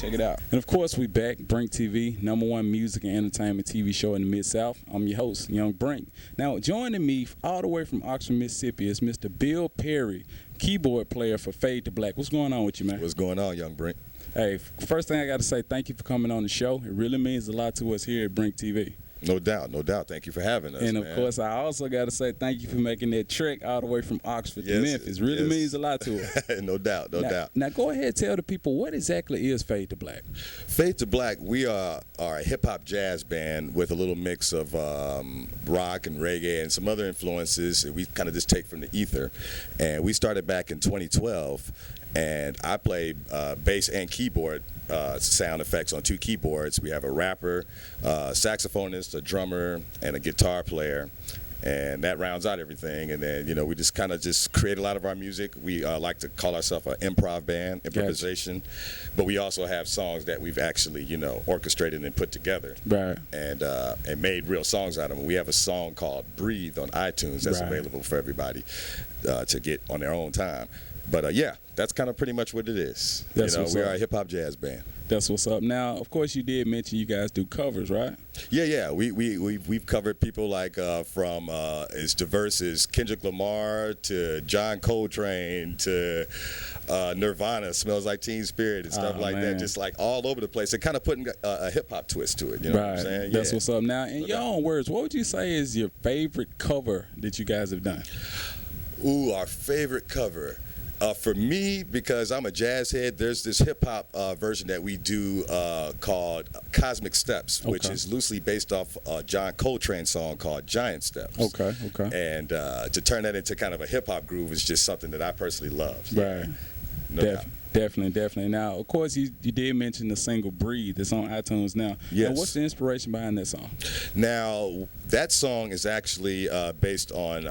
Check it out. And of course, we back. BrinkTV, #1 music and entertainment TV show in the Mid-South. I'm your host, Young Brink. Now, joining me all the way from Oxford, Mississippi is Mr. Bill Perry, keyboard player for FadeToBlaq. What's going on with you, man? What's going on, Young Brink? Hey, first thing I got to say, thank you for coming on the show. It really means a lot to us here at BrinkTV. No doubt, no doubt. Thank you for having us, and of man. course, I also got to say thank you for making that trek all the way from Oxford to Memphis. Really means a lot to us. No doubt, no doubt. Now, go ahead and tell the people, what exactly is FadeToBlaq? FadeToBlaq, we are a hip-hop jazz band with a little mix of rock and reggae and some other influences. We kind of just take from the ether. And we started back in 2012. And I play bass and keyboard sound effects on 2 keyboards. We have a rapper, saxophonist, a drummer, and a guitar player. And that rounds out everything. And then, you know, we just kind of just create a lot of our music. We like to call ourselves an improv band, improvisation. Gotcha. But we also have songs that we've actually, you know, orchestrated and put together. Right. And made real songs out of them. We have a song called Breathe on iTunes that's available for everybody to get on their own time. But yeah, that's kind of pretty much what it is. That's we are a hip-hop jazz band. That's what's up. Now, of course, you did mention you guys do covers, right? Yeah. We've covered people like from as diverse as Kendrick Lamar to John Coltrane to Nirvana, Smells Like Teen Spirit and stuff like that. Just like all over the place. And kind of putting a hip-hop twist to it. You know what I'm saying? That's what's up. Now, in your own words, what would you say is your favorite cover that you guys have done? Ooh, our favorite cover. For me, because I'm a jazz head, there's this hip-hop version that we do called Cosmic Steps, which is loosely based off a John Coltrane song called Giant Steps. Okay. And to turn that into kind of a hip-hop groove is just something that I personally love. Right. No doubt. Definitely. Now, of course, you did mention the single "Breathe" that's on iTunes now. Yes. Now, what's the inspiration behind that song? Now, that song is actually based on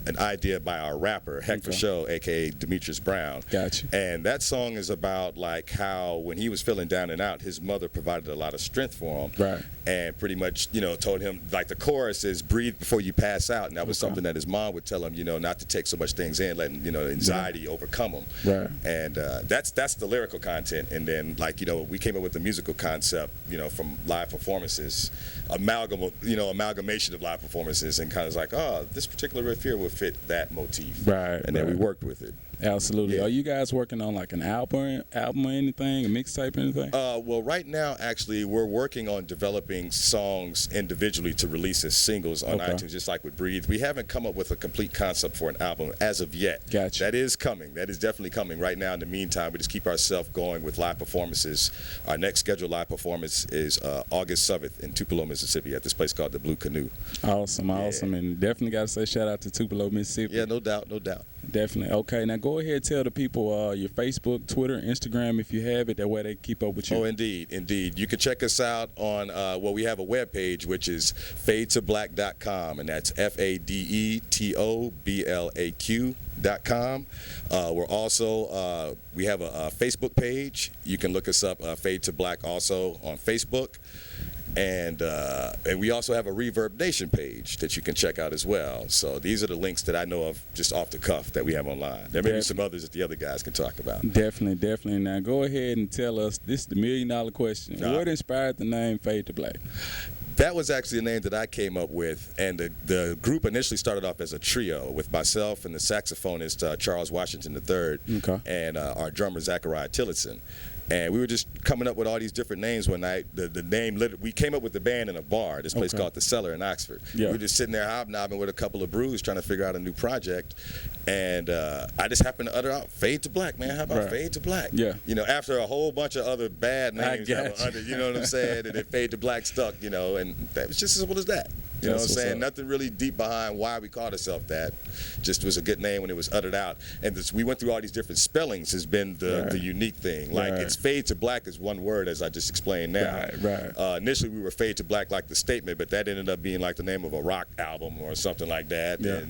an idea by our rapper, Heck for Show, a.k.a. Demetrius Brown. Gotcha. And that song is about like how when he was feeling down and out, his mother provided a lot of strength for him. Right. And pretty much, you know, told him, like the chorus is, breathe before you pass out. And that was something that his mom would tell him, you know, not to take so much things in, letting, you know, anxiety overcome him. Right. And that's the lyrical content. And then, like, you know, we came up with the musical concept, you know, from live performances, amalgamation of live performances, and kind of like, oh, this particular riff here would fit that motif. Right. And then we worked with it. Absolutely. Yeah. Are you guys working on like an album or anything, a mixtape or anything? Well, right now, actually, we're working on developing songs individually to release as singles on iTunes, just like with Breathe. We haven't come up with a complete concept for an album as of yet. Gotcha. That is coming. That is definitely coming. Right now, in the meantime, we just keep ourselves going with live performances. Our next scheduled live performance is August 7th in Tupelo, Mississippi, at this place called the Blue Canoe. Awesome. And definitely got to say shout out to Tupelo, Mississippi. Yeah, no doubt. Definitely. Okay, now go ahead and tell the people your Facebook, Twitter, Instagram, if you have it. That way they keep up with you. Oh, indeed. You can check us out on, we have a webpage, which is FadeToBlaq.com, and that's FadeToBlaq.com. We're also, we have a Facebook page. You can look us up, FadeToBlaq, also on Facebook. And we also have a Reverb Nation page that you can check out as well. So these are the links that I know of just off the cuff that we have online. There may be some others that the other guys can talk about. Definitely. Now go ahead and tell us, this is the $1 million question. What inspired the name FadeToBlaq? That was actually a name that I came up with, and the group initially started off as a trio with myself and the saxophonist Charles Washington III, and our drummer Zachariah Tillotson. And we were just coming up with all these different names one night. The name, we came up with the band in a bar, this place called The Cellar in Oxford. Yeah. We were just sitting there hobnobbing with a couple of brews trying to figure out a new project. And I just happened to utter out, FadeToBlaq, man. How about FadeToBlaq? Yeah. You know, after a whole bunch of other bad names that were under, you know what I'm saying? And then FadeToBlaq stuck, you know, and that was just as simple as that. You know what I'm saying? Nothing really deep behind why we called ourselves that. Just was a good name when it was uttered out. And we went through all these different spellings has been the unique thing. Like it's FadeToBlaq is one word, as I just explained now. Initially we were FadeToBlaq like the statement, but that ended up being like the name of a rock album or something like that. Yeah.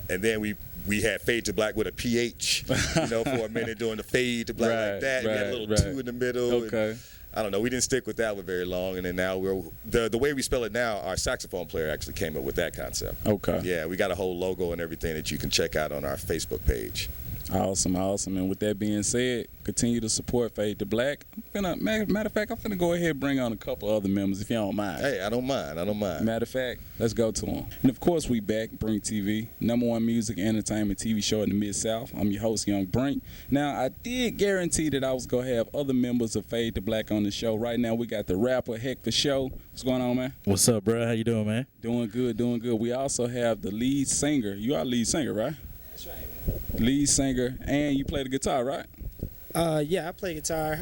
And then we had FadeToBlaq with a PH, you know, for a minute doing the FadeToBlaq like that. We had a little 2 in the middle. Okay. And, I don't know. We didn't stick with that one very long, and then now the way we spell it now. Our saxophone player actually came up with that concept. Okay. Yeah, we got a whole logo and everything that you can check out on our Facebook page. Awesome, awesome. And with that being said, continue to support FadeToBlaq. Matter of fact, I'm finna go ahead and bring on a couple other members if you don't mind. Hey, I don't mind. I don't mind. Matter of fact, let's go to them. And of course, we back, BrinkTV, #1 music and entertainment TV show in the Mid-South. I'm your host, Young Brink. Now, I did guarantee that I was gonna have other members of FadeToBlaq on the show. Right now, we got the rapper Heck for Show. What's going on, man? What's up, bro? How you doing, man? Doing good, doing good. We also have the lead singer. You are lead singer, right? That's right. Lead singer, and you play the guitar, right? Yeah, I play guitar.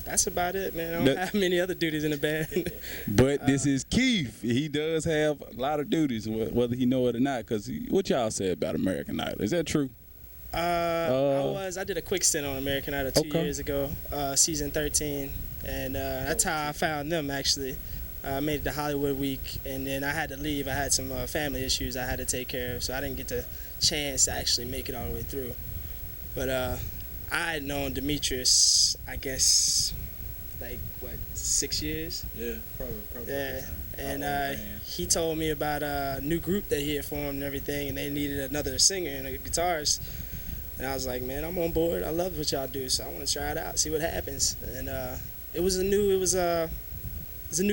That's about it, man. I don't have many other duties in the band. But this is Keith. He does have a lot of duties, whether he know it or not. Cause what y'all say about American Idol? Is that true? I did a quick stint on American Idol 2 years ago, season 13, and that's how I found them. Actually, I made it to Hollywood Week, and then I had to leave. I had some family issues I had to take care of, so I didn't get the chance to actually make it all the way through. But I had known Demetrius, I guess, like, what, 6 years? Yeah, probably. Yeah, and he told me about a new group that he had formed and everything, and they needed another singer and a guitarist. And I was like, man, I'm on board. I love what y'all do, so I want to try it out, see what happens. And it was a new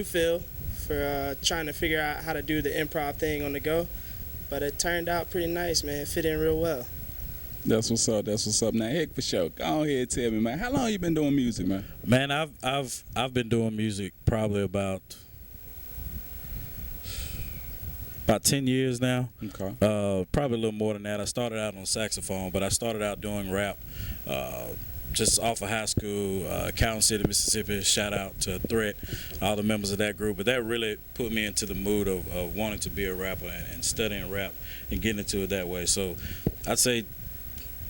feel for trying to figure out how to do the improv thing on the go. But it turned out pretty nice, man. It fit in real well. That's what's up. That's what's up. Now, Heck for Show, go ahead and tell me, man, how long you been doing music, man? Man, I've been doing music probably about 10 years now. Okay. Probably a little more than that. I started out on saxophone, but I started out doing rap just off of high school, Calhoun City, Mississippi. Shout out to Threat, all the members of that group. But that really put me into the mood of wanting to be a rapper and studying rap and getting into it that way. So I'd say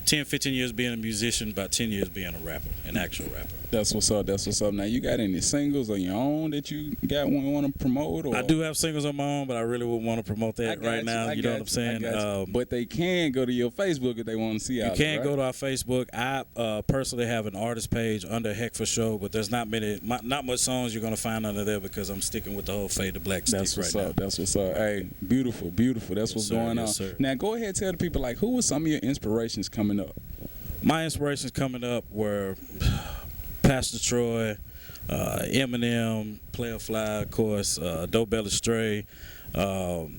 10, 15 years being a musician, about 10 years being a rapper, an actual rapper. That's what's up. That's what's up. Now, you got any singles on your own that you got want to promote? Or? I do have singles on my own, but I really wouldn't want to promote that right now. You know what I'm saying? But they can go to your Facebook if they want to see you can go to our Facebook. I personally have an artist page under Heck for Show, but there's not much songs you're going to find under there because I'm sticking with the whole FadeToBlaq stick right now. That's what's up. Hey, beautiful, beautiful. That's what's going on. Sir. Now, go ahead and tell the people, like, who were some of your inspirations coming up? My inspirations coming up were Pastor Troy, Eminem, Player Fly, of course, Dope Belly Stray, of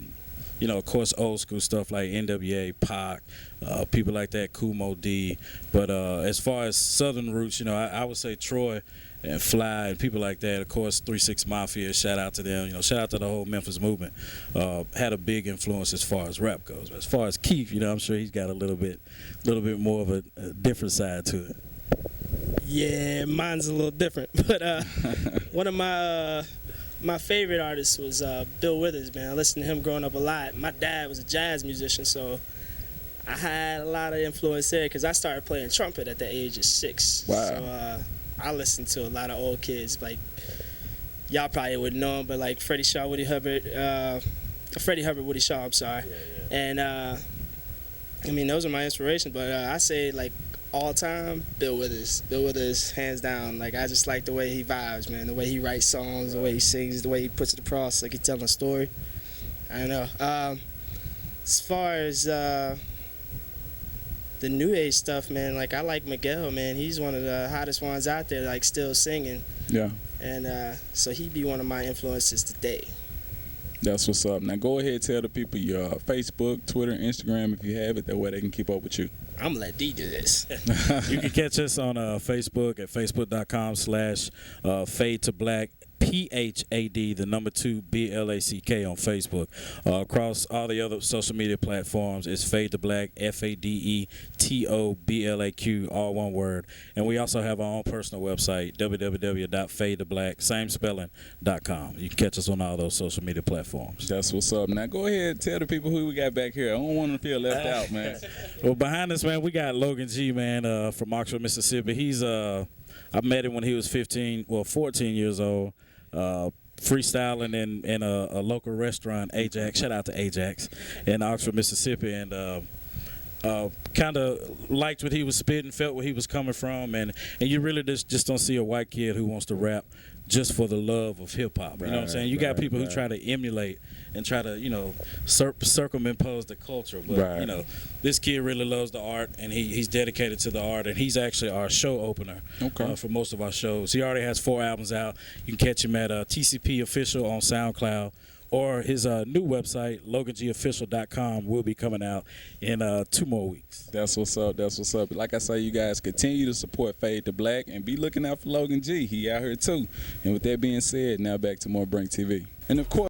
course, old school stuff like NWA, Pac, people like that, Kumo D. But as far as Southern roots, I would say Troy and Fly and people like that. Of course, 3-6 Mafia, shout out to them. Shout out to the whole Memphis movement. Had a big influence as far as rap goes. But as far as Keith, I'm sure he's got a little bit more of a different side to it. Yeah, mine's a little different. But one of my favorite artists was Bill Withers, man. I listened to him growing up a lot. My dad was a jazz musician, so I had a lot of influence there because I started playing trumpet at the age of 6. Wow. So I listened to a lot of old kids, like, y'all probably wouldn't know him, but like Freddie Shaw, Woody Hubbard, Woody Shaw, I'm sorry. Yeah. And those are my inspirations, but I say, like, all time, Bill Withers. Bill Withers, hands down. Like, I just like the way he vibes, man, the way he writes songs, the way he sings, the way he puts it across, like he's telling a story. I don't know. As far as the new age stuff, man, like, I like Miguel, man. He's one of the hottest ones out there, like, still singing. Yeah. And so he'd be one of my influences today. That's what's up. Now, go ahead and tell the people your Facebook, Twitter, Instagram, if you have it. That way they can keep up with you. I'm going to let D do this. You can catch us on Facebook at facebook.com/FadeToBlaq. PHAD, the number 2 BLACK on Facebook. Across all the other social media platforms, it's FadeToBlaq, FadeToBlaq, all one word. And we also have our own personal website, www.FadeToBlaq, same spelling.com. You can catch us on all those social media platforms. That's what's up. Now, go ahead and tell the people who we got back here. I don't want them to feel left out, man. Well, behind us, man, we got Logan G, man, from Oxford, Mississippi. He's I met him when he was 14 years old. Freestyling in a local restaurant, Ajax. Shout out to Ajax in Oxford, Mississippi, and kind of liked what he was spitting, felt where he was coming from, and you really just don't see a white kid who wants to rap just for the love of hip hop. You know what I'm saying? You got people who try to emulate and try to, you know, circumimpose the culture. But, you know, this kid really loves the art, and he's dedicated to the art, and he's actually our show opener for most of our shows. He already has 4 albums out. You can catch him at TCP Official on SoundCloud, or his new website, LoganGOfficial.com, will be coming out in 2 more weeks. That's what's up. That's what's up. Like I say, you guys continue to support FadeToBlaq and be looking out for Logan G. He out here too. And with that being said, now back to more BrinkTV. And of course,